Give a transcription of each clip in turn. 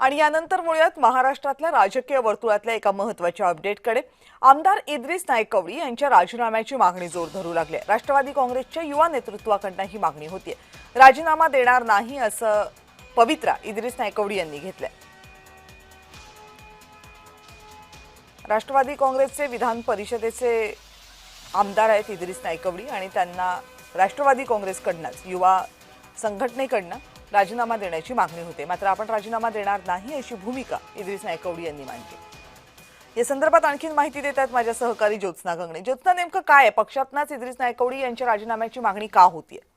आणि यानंतर वळूयात महाराष्ट्रातल्या राजकीय वर्तुळातल्या एका महत्त्वाच्या अपडेटकडे। आमदार इद्रिस नायकवडी यांच्या राजीनाम्याची मागणी जोर धरू लागली आहे। राष्ट्रवादी काँग्रेसच्या युवा नेतृत्वाकडून ही मागणी होतीये। राजीनामा देणार नाही असं पवित्रा इद्रिस नायकवडी यांनी घेतलंय। राष्ट्रवादी काँग्रेसचे विधान परिषदेचे आमदार आहेत इद्रिस नायकवडी आणि त्यांना राष्ट्रवादी काँग्रेसकडूनच युवा संघटनेकडून राजीनामा देण्याची मागणी होते। मात्र आपण राजीनामा देणार नाही अशी भूमिका इद्रिस नायकवडी यांनी मांडली। या संदर्भात आणखी माहिती देत आहेत माझ्या सहकारी ज्योत्स्ना गंगणे। ज्योत्स्ना, नेमकं काय आहे? पक्षातनाच इद्रिस नायकवडी यांच्या राजीनाम्याची मागणी का होतीये?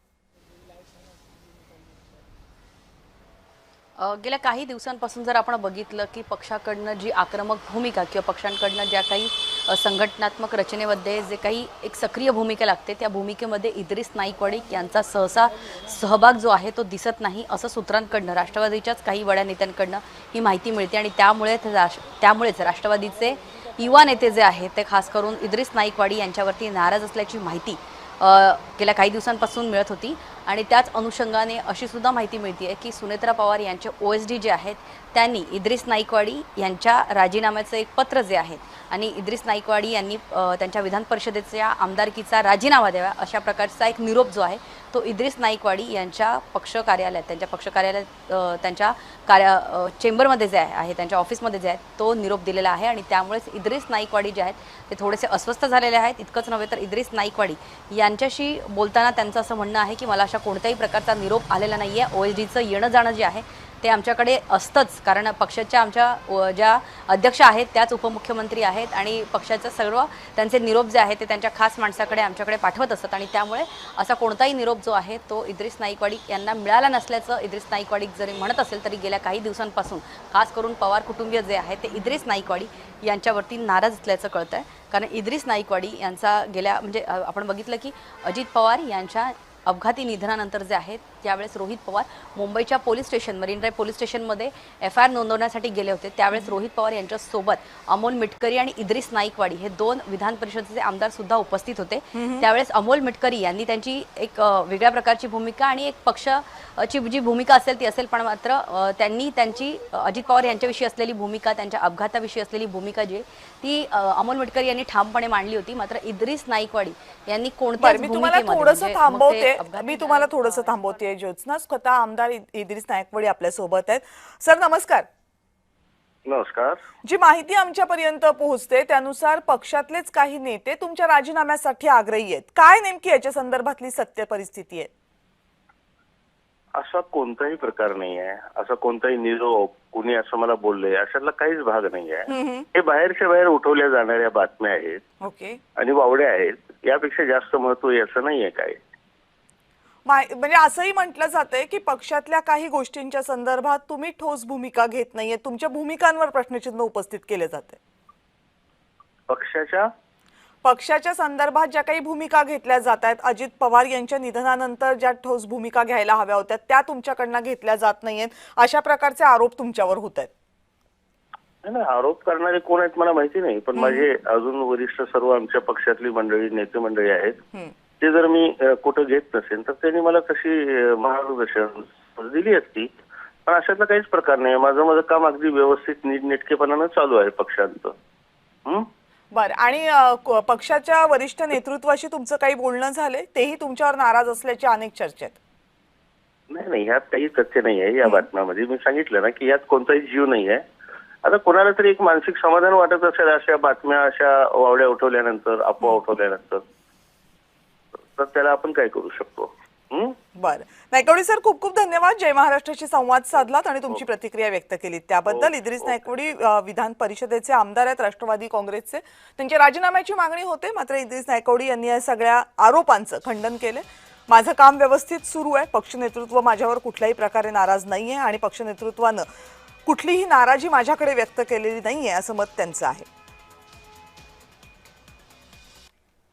गेल्या काही दिवसांपासून जर आपण बघितलं की पक्षाकडनं जी आक्रमक भूमिका किंवा पक्षांकडनं ज्या काही संघटनात्मक रचनेमध्ये जे काही एक सक्रिय भूमिका लागते त्या भूमिकेमध्ये इद्रिस नायकवडी यांचा सहसा सहभाग जो आहे तो दिसत नाही असं सूत्रांकडनं, राष्ट्रवादीच्याच काही बड्या नेत्यांकडनं ही माहिती मिळते। आणि त्यामुळेच राष्ट्रवादीचे युवा नेते जे आहेत ते खास करून इद्रिस नायकवडी यांच्यावरती नाराज असल्याची माहिती गेल्या काही दिवसांपासून मिळत होती। आणि त्याच अनुषंगाने अशी सुद्धा माहिती मिळते की सुनेत्रा पवार यांचे OSD जे आहेत त्यांनी इद्रिस नायकवडी यांच्या राजीनाम्याचं एक पत्र जे आहे आणि इद्रिस नायकवडी यांनी त्यांच्या विधान परिषदेच्या आमदारकीचा राजीनामा द्यावा अशा प्रकारचा एक निरोप जो आहे तो इद्रिस नायकवडी यांच्या पक्ष कार्यालयात त्यांच्या चेंबरमध्ये जे आहे त्यांच्या ऑफिसमध्ये जे आहे तो निरोप दिलेला आहे। आणि त्यामुळेच इद्रिस नायकवडी जे आहेत ते थोडेसे अस्वस्थ झालेले आहेत। इतकंच नव्हे तर इद्रिस नायकवडी यांच्याशी बोलताना त्यांचं असं म्हणणं आहे की मला अशा कोणत्याही प्रकारचा निरोप आलेला नाहीये। OSDचं येणं जाणं जे आहे ते आमच्याकडे असतंच, कारण पक्षाच्या आमच्या ज्या अध्यक्ष आहेत त्याच उपमुख्यमंत्री आहेत आणि पक्षाचं सर्व त्यांचे निरोप जे आहेत ते त्यांच्या खास माणसाकडे आमच्याकडे पाठवत असतात। आणि त्यामुळे असा कोणताही निरोप जो आहे तो इद्रिस नायकवडी यांना मिळाला नसल्याचं इद्रिस नायकवडी जरी म्हणत असेल तरी गेल्या काही दिवसांपासून खास करून पवार कुटुंबीय जे आहे ते इद्रिस नायकवडी यांच्यावरती नाराज असल्याचं कळतंय। कारण इद्रिस नायकवडी यांचा आपण बघितलं की अजित पवार यांच्या अपघाती निधनानंतर जे आहेत त्यावेळेस रोहित पवार मुंबईच्या police station marine drive police स्टेशनमध्ये FIR नोंदवण्यासाठी गेले होते। त्यावेळेस रोहित पवार यांच्यासोबत अमोल मिटकरी आणि इद्रिस नायकवडी हे दोन विधान परिषदेचे आमदार सुद्धा उपस्थित होते। त्यावेळेस अमोल मिटकरी यांनी त्यांची एक वेगळ्या प्रकारची भूमिका आणि एक पक्षाची जी भूमिका असेल ती असेल, पण मात्र त्यांनी त्यांची अजित पवार यांच्याविषयी असलेली भूमिका, त्यांच्या अपघाताविषयी असलेली भूमिका जी ती अमोल मिटकरी यांनी ठामपणे मांडली होती। मात्र इद्रिस नायकवडी यांनी कोणत्याच भूमिकेमध्ये मी तुम्हाला थोडंसं थांबवते ज्योत्स्ना। स्वतः आमदार इद्रिस नायकवडी आपल्या सोबत आहेत। सर नमस्कार। नमस्कार। जी माहिती आमच्यापर्यंत पोहोचते त्यानुसार पक्षातलेच काही नेते तुमच्या राजीनाम्यासाठी आग्रही आहेत। काय नेमकी याच्या संदर्भातली सत्य परिस्थिती आहे? असा कोणताही प्रकार नाही आहे, असा कोणताही निरोप कुणी असं मला बोलले अशातला काहीच भाग नाही आहे। हे बाहेरच्या बाहेर उठवल्या जाणाऱ्या बातम्या आहेत। ओके। आणि वावड्या आहेत, यापेक्षा जास्त महत्व याचं नाहीये काय। म्हणजे असंही म्हटलं जातंय की पक्षातल्या काही गोष्टींच्या संदर्भात तुम्ही ठोस भूमिका घेत नाहीये, तुमच्या भूमिकांवर प्रश्नचिन्ह उपस्थित केले जाते। पक्षाच्या संदर्भात ज्या काही भूमिका घेतल्या जात आहेत, अजित पवार यांच्या निधनानंतर ज्या ठोस भूमिका घ्यायला हव्या होत्या त्या तुमच्याकडनं घेतल्या जात नाहीयेत, अशा प्रकारचे आरोप तुमच्यावर होत आहेत। नाही, आरोप करणारे कोण आहेत मला माहिती नाही, पण माझे अजून वरिष्ठ सर्व आमच्या पक्षातली मंडळी, नेते मंडळी आहेत, ते जर मी कुठं घेत नसेल तर त्यांनी मला तशी मार्गदर्शन दिली असती। पण अशातला काहीच प्रकार नाही। माझं काम अगदी व्यवस्थित नीटनेटकेपणानं चालू आहे पक्षांचं। बरं, आणि पक्षाच्या वरिष्ठ नेतृत्वाशी तुमचं काही बोलणं झालंय? तेही तुमच्यावर नाराज असल्याची अनेक चर्चा आहेत। नाही, ह्यात काही तथ्य नाही आहे। या बातम्यामध्ये मी सांगितलं ना की यात कोणताही जीव नाही आहे। आता कोणाला तरी एक मानसिक समाधान वाटत असेल अशा बातम्या, अशा वावड्या उठवल्यानंतर, अफवा उठवल्यानंतर, तर त्याला आपण काय करू शकतो? बरं, नायकवडी सर खूप खूप धन्यवाद। जय महाराष्ट्राशी संवाद साधलात आणि तुमची प्रतिक्रिया व्यक्त केली त्याबद्दल। इद्रिस नायकवडी विधान परिषदेचे आमदार आहेत राष्ट्रवादी काँग्रेसचे, त्यांच्या राजीनाम्याची मागणी होते। मात्र इद्रिस नायकवडी यांनी या सगळ्या आरोपांचं खंडन केले। माझं काम व्यवस्थित सुरू आहे, पक्ष नेतृत्व माझ्यावर कुठल्याही प्रकारे नाराज नाहीये आणि पक्ष नेतृत्वानं कुठलीही नाराजी माझ्याकडे व्यक्त केलेली नाहीये असं मत त्यांचं आहे।